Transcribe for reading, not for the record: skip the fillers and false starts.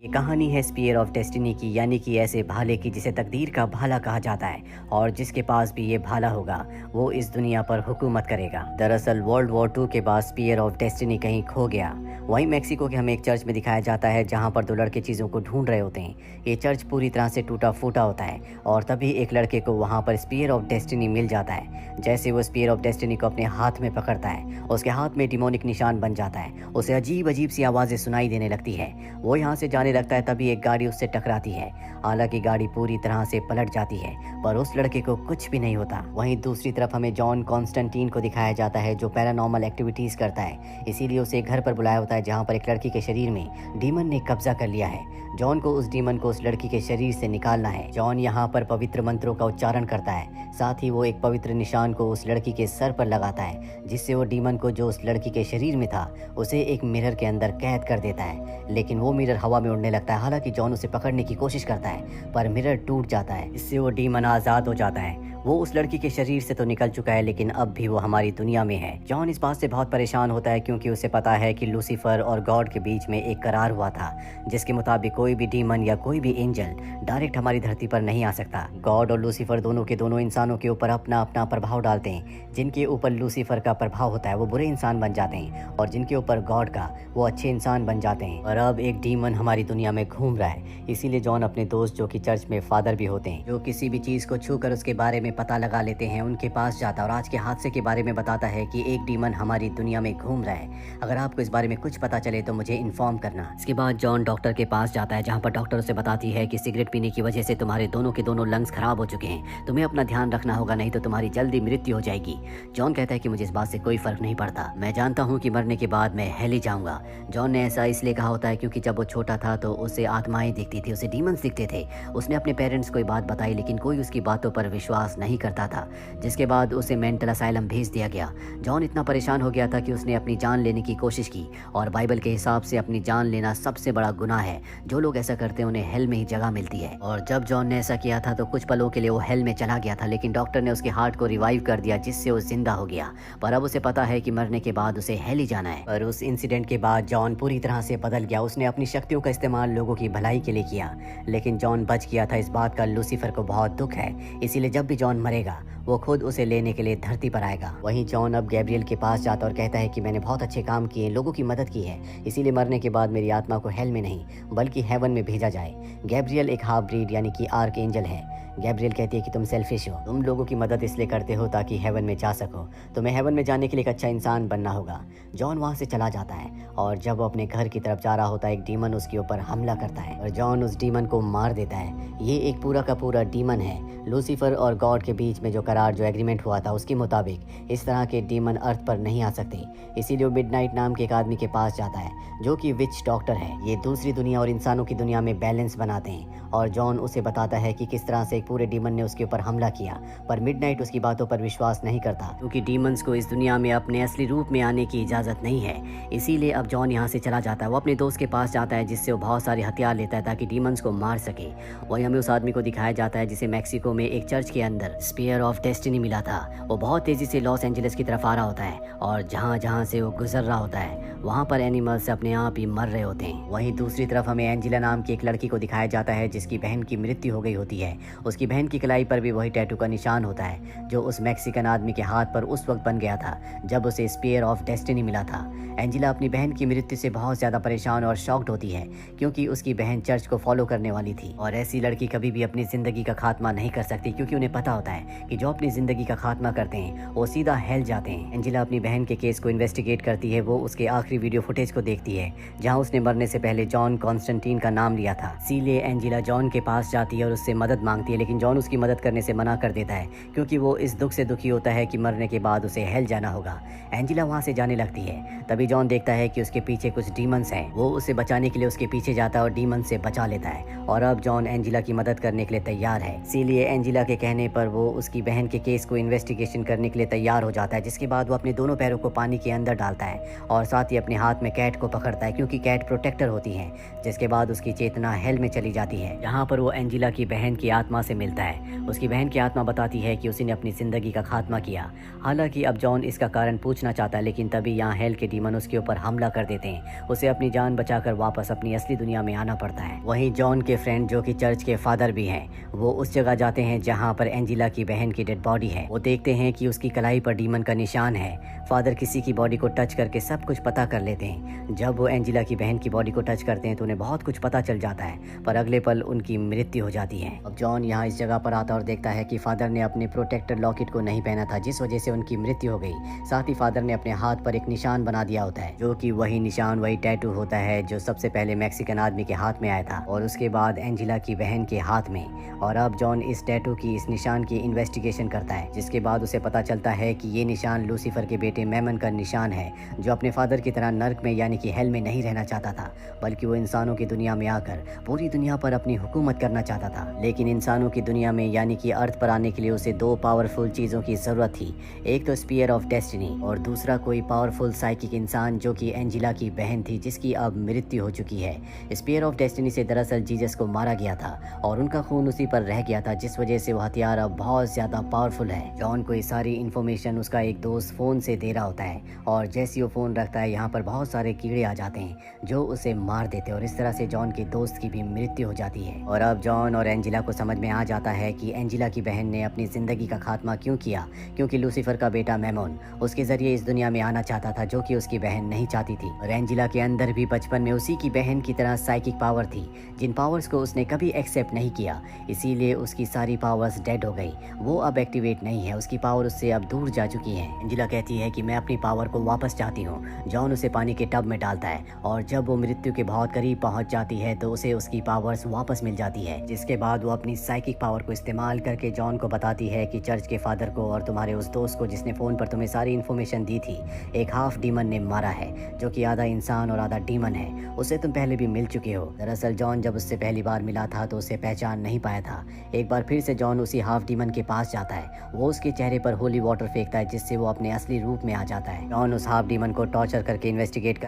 ये कहानी है स्पीयर ऑफ डेस्टिनी की, यानी कि ऐसे भाले की जिसे तकदीर का भाला कहा जाता है और जिसके पास भी ये भाला होगा वो इस दुनिया पर हुकूमत करेगा। दरअसल वर्ल्ड वॉर 2 के बाद स्पीयर ऑफ डेस्टिनी कहीं खो गया। वहीं मेक्सिको के हमें एक चर्च में दिखाया जाता है जहाँ पर दो लड़के चीज़ों को ढूंढ रहे होते हैं। ये चर्च पूरी तरह से टूटा फूटा होता है और तभी एक लड़के को वहाँ पर स्पीयर ऑफ डेस्टिनी मिल जाता है। जैसे वो स्पीयर ऑफ डेस्टिनी को अपने हाथ में पकड़ता है, उसके हाथ में डिमोनिक निशान बन जाता है। उसे अजीब अजीब सी आवाज़ें सुनाई देने लगती है। वो यहाँ से जाने लगता है, तभी एक गाड़ी उससे टकराती है। हालांकि गाड़ी पूरी तरह से पलट जाती है पर उस लड़के को कुछ भी नहीं होता। वहीं दूसरी तरफ हमें जॉन कॉन्स्टेंटीन को दिखाया जाता है जो पैरानॉर्मल एक्टिविटीज करता है। इसीलिए उसे एक घर पर बुलाया होता है जहां पर एक लड़की के शरीर में डीमन ने कब्जा कर लिया है। जॉन को उस डीमन को उस लड़की के शरीर से निकालना है। जॉन यहाँ पर पवित्र मंत्रों का उच्चारण करता है, साथ ही वो एक पवित्र निशान को उस लड़की के सर पर लगाता है जिससे वो डीमन को जो उस लड़की के शरीर में था उसे एक मिरर के अंदर कैद कर देता है। लेकिन वो मिरर हवा में उड़ने लगता है। हालांकि जॉन उसे पकड़ने की कोशिश करता है पर मिरर टूट जाता है। इससे वो डीमन आज़ाद हो जाता है। वो उस लड़की के शरीर से तो निकल चुका है लेकिन अब भी वो हमारी दुनिया में है। जॉन इस बात से बहुत परेशान होता है क्योंकि उसे पता है कि लूसीफर और गॉड के बीच में एक करार हुआ था जिसके मुताबिक कोई भी डीमन या कोई भी एंजल डायरेक्ट हमारी धरती पर नहीं आ सकता। गॉड और लूसीफर दोनों के दोनों इंसानों के ऊपर अपना अपना प्रभाव डालते हैं। जिनके ऊपर लूसीफर का प्रभाव होता है वो बुरे इंसान बन जाते हैं और जिनके ऊपर गॉड का वो अच्छे इंसान बन जाते हैं। और अब एक डीमन हमारी दुनिया में घूम रहा है। इसीलिए जॉन अपने दोस्त जो कि चर्च में फादर भी होते हैं, जो किसी भी चीज़ को छूकर उसके बारे में पता लगा लेते हैं, उनके पास जाता है और आज के हादसे के बारे में बताता है कि एक डीमन हमारी दुनिया में घूम रहा है। अगर आपको इस बारे में कुछ पता चले तो मुझे इन्फॉर्म करना। इसके बाद जॉन डॉक्टर के पास जाता है जहाँ पर डॉक्टर उसे बताती है कि सिगरेट पीने की वजह से तुम्हारे दोनों के दोनों लंग्स खराब हो चुके हैं, तुम्हें अपना ध्यान रखना होगा नहीं तो तुम्हारी जल्दी मृत्यु हो जाएगी। जॉन कहता है कि मुझे इस बात से कोई फर्क नहीं पड़ता, मैं जानता हूँ कि मरने के बाद मैं हेल ही जाऊंगा। जॉन ने ऐसा इसलिए कहा होता है क्योंकि जब वो छोटा था तो उसे आत्माएं दिखती थी, उसे डीमंस दिखते थे। उसने अपने पेरेंट्स को ये बात बताई लेकिन कोई उसकी बातों पर विश्वास नहीं करता था, जिसके बाद उसे मेंटल असाइलम भेज दिया गया। जॉन इतना परेशान हो गया था कि उसने अपनी जान लेने की कोशिश की और बाइबल के हिसाब से अपनी जान लेना सबसे बड़ा गुनाह है। जो लोग ऐसा करते हैं उन्हें हेल में ही जगह मिलती है। और जब जॉन ने ऐसा किया था तो कुछ पलों के लिए वो हेल में चला गया था लेकिन डॉक्टर ने उसके हार्ट को रिवाइव कर दिया जिससे वो जिंदा हो गया। पर अब उसे पता है कि मरने के बाद उसे हेल ही जाना है। पर उस इंसिडेंट के बाद जॉन पूरी तरह से बदल गया। उसने अपनी शक्तियों का इस्तेमाल लोगों की भलाई के लिए किया लेकिन जॉन बच गया था। इस बात का लूसीफर को बहुत दुख है, इसीलिए जब भी जॉन मरेगा वो खुद उसे लेने के लिए धरती पर आएगा। वहीं जॉन अब गैब्रियल के पास जाता और कहता है कि मैंने बहुत अच्छे काम किए, लोगों की मदद की है, इसीलिए मरने के बाद मेरी आत्मा को हेल में नहीं बल्कि हेवन में भेजा जाए। गैब्रियल एक हाफ ब्रीड यानी कि आर्क एंजल है। गैब्रियल कहती है कि तुम सेल्फिश हो, तुम लोगों की मदद इसलिए करते हो ताकि हेवन में जा सको, तुम्हें हेवन में जाने के लिए एक अच्छा इंसान बनना होगा। जॉन वहाँ से चला जाता है और जब वो अपने घर की तरफ जा रहा होता है एक डीमन उसके ऊपर हमला करता है और जॉन उस डीमन को मार देता है। ये एक पूरा का पूरा डीमन है। लूसीफर और गॉड के बीच में जो करार जो एग्रीमेंट हुआ था उसके मुताबिक इस तरह के डीमन अर्थ पर नहीं आ सकते, इसीलिए वो मिडनाइट नाम के एक आदमी के पास जाता है जो कि विच डॉक्टर है। ये दूसरी दुनिया और इंसानों की दुनिया में बैलेंस बनाते हैं और जॉन उसे बताता है कि किस तरह से एक पूरे डीमन ने उसके ऊपर हमला किया। पर मिडनाइट उसकी बातों पर विश्वास नहीं करता क्योंकि डीमंस को इस दुनिया में अपने असली रूप में आने की इजाज़त नहीं है। इसीलिए अब जॉन यहाँ से चला जाता है। वो अपने दोस्त के पास जाता है जिससे वो बहुत सारे हथियार लेता है ताकि डीमंस को मार सके। वही हमें उस आदमी को दिखाया जाता है जिसे मैक्सिको में एक चर्च के अंदर स्पीयर ऑफ डेस्टिनी मिला था। वो बहुत तेजी से लॉस एंजलिस की तरफ आ रहा होता है और जहाँ जहाँ से वो गुजर रहा होता है वहाँ पर एनिमल्स अपने आप ही मर रहे होते हैं। वहीं दूसरी तरफ हमें एंजिला नाम की एक लड़की को दिखाया जाता है जिसकी बहन की मृत्यु हो गई होती है। उसकी बहन की कलाई पर भी वही टैटू का निशान होता है जो उस मैक्सिकन आदमी के हाथ पर उस वक्त बन गया था जब उसे स्पीयर ऑफ डेस्टिनी मिला था। एंजिला अपनी बहन की मृत्यु से बहुत ज़्यादा परेशान और शॉक्ड होती है क्योंकि उसकी बहन चर्च को फॉलो करने वाली थी और ऐसी लड़की कभी भी अपनी ज़िंदगी का खात्मा नहीं कर सकती क्योंकि उन्हें पता होता है कि जो अपनी ज़िंदगी का खात्मा करते हैं वो सीधा हेल जाते हैं। एंजिला अपनी बहन के केस को इन्वेस्टिगेट करती है। वो उसके आखिरी वीडियो फुटेज को देखती है जहाँ उसने मरने से पहले जॉन कॉन्स्टेंटीन का नाम लिया था। इसीलिए एंजिला जॉन के पास जाती है और उससे मदद मांगती है लेकिन जॉन उसकी मदद करने से मना कर देता है क्योंकि वो इस दुख से दुखी होता है कि मरने के बाद उसे हेल जाना होगा। एंजिला वहाँ से जाने लगती है। तभी जॉन देखता है कि उसके पीछे कुछ डीमंस हैं। वो उसे बचाने के लिए उसके पीछे जाता है और डीमन से बचा लेता है और अब जॉन एंजिला की मदद करने के लिए तैयार है। इसीलिए एंजिला के कहने पर वो उसकी बहन बहन के केस को इन्वेस्टिगेशन करने के लिए तैयार हो जाता है, जिसके बाद वो अपने दोनों पैरों को पानी के अंदर डालता है और साथ ही अपने हाथ में कैट को पकड़ता है, क्योंकि कैट प्रोटेक्टर होती है। जिसके बाद उसकी चेतना हेल में चली जाती है। यहाँ पर वो एंजिला की बहन की आत्मा से मिलता है। उसकी बहन की आत्मा बताती है कि उसने अपनी जिंदगी का खात्मा किया। हालांकि अब जॉन इसका कारण पूछना चाहता है, लेकिन तभी यहाँ हेल के डीमन उसके ऊपर हमला कर देते हैं। उसे अपनी जान बचाकर वापस अपनी असली दुनिया में आना पड़ता है। वहीं जॉन के फ्रेंड जो कि चर्च के फादर भी हैं, वो उस जगह जाते हैं जहाँ पर एंजिला की बहन की डेड बॉडी है। वो देखते हैं कि उसकी कलाई पर डीमन का निशान है। फादर किसी की बॉडी को टच करके सब कुछ पता कर लेते हैं। जब वो एंजिला की बहन की बॉडी को टच करते हैं तो उन्हें बहुत कुछ पता चल जाता है, पर अगले पल उनकी मृत्यु हो जाती है। अब जॉन यहाँ इस जगह पर आता और देखता है कि फादर ने अपने प्रोटेक्टर लॉकेट को नहीं पहना था, जिस वजह से उनकी मृत्यु हो गई। साथ ही फादर ने अपने हाथ पर एक निशान बना दिया होता है, जो कि वही निशान, वही टैटू होता है जो सबसे पहले मैक्सिकन आदमी के हाथ में आया था और उसके बाद एंजिला की बहन के हाथ में। और अब जॉन इस टैटू की, इस निशान की इन्वेस्टिगेशन करता है, जिसके बाद उसे पता चलता है कि ये निशान लूसीफर के बेटे मैमन का निशान है, जो अपने फादर की तरह नर्क में यानी कि हेल में नहीं रहना चाहता था, बल्कि वो इंसानों की दुनिया में आकर पूरी दुनिया पर अपनी हुकूमत करना चाहता था। लेकिन इंसानों की दुनिया में यानी कि अर्थ पर आने के लिए उसे दो पावरफुल चीज़ों की ज़रूरत थी। एक तो स्पीयर ऑफ डेस्टिनी और दूसरा कोई पावरफुल साइकिक इंसान, जो कि एंजिला की बहन थी, जिसकी अब मृत्यु हो चुकी है। स्पीयर ऑफ डेस्टिनी से दरअसल जीसस को मारा गया था और उनका खून उसी पर रह गया था, जिस वजह से वो हथियार अब बहुत ज़्यादा पावरफुल है। जॉन को ये सारी इन्फॉर्मेशन उसका एक दोस्त फ़ोन से दे रहा होता है और जैसे ही वो फ़ोन रखता है, यहाँ पर बहुत सारे कीड़े आ जाते हैं जो उसे मार देते हैं और इस तरह से जॉन के दोस्त की भी मृत्यु हो जाती है। और अब जॉन और एंजिला को समझ में आ जाता है कि एंजिला की बहन ने अपनी ज़िंदगी का खात्मा क्यों किया, क्योंकि लूसीफर का बेटा मैमोन उसके ज़रिए इस दुनिया में आना चाहता था, जो कि उसकी बहन नहीं चाहती थी। और एंजिला के अंदर भी बचपन में उसी की बहन की तरह साइकिक पावर थी, जिन पावर्स को उसने कभी एक्सेप्ट नहीं किया, इसीलिए उसकी सारी पावर्स डेड हो गई। वो अब एक्टिवेट नहीं है, उसकी पावर उससे अब दूर जा चुकी है। एंजिला कहती है कि मैं अपनी पावर को वापस चाहती हूँ। जॉन उसे पानी के टब में डालता है और जब वो मृत्यु के बहुत करीब पहुंच जाती है तो उसे उसकी पावर्स वापस मिल जाती है, जिसके बाद वो अपनी साइकिक पावर को इस्तेमाल करके जॉन को बताती है कि चर्च के फादर को और तुम्हारे उस दोस्त को जिसने फ़ोन पर तुम्हें सारी इन्फॉर्मेशन दी थी, एक हाफ डीमन ने मारा है, जो कि आधा इंसान और आधा डीमन है। उसे तुम पहले भी मिल चुके हो। दरअसल जॉन जब उससे पहली बार मिला था तो उसे पहचान नहीं पाया था। एक बार फिर से जॉन उसी हाफ डीमन के पास जाता है। वो उसके चेहरे पर होली वाटर फेंकता है, जिससे वो अपने असली रूप में आ जाता है। जॉन उस हाफ डीमन को टॉर्चर करके इन्वेस्टिगेट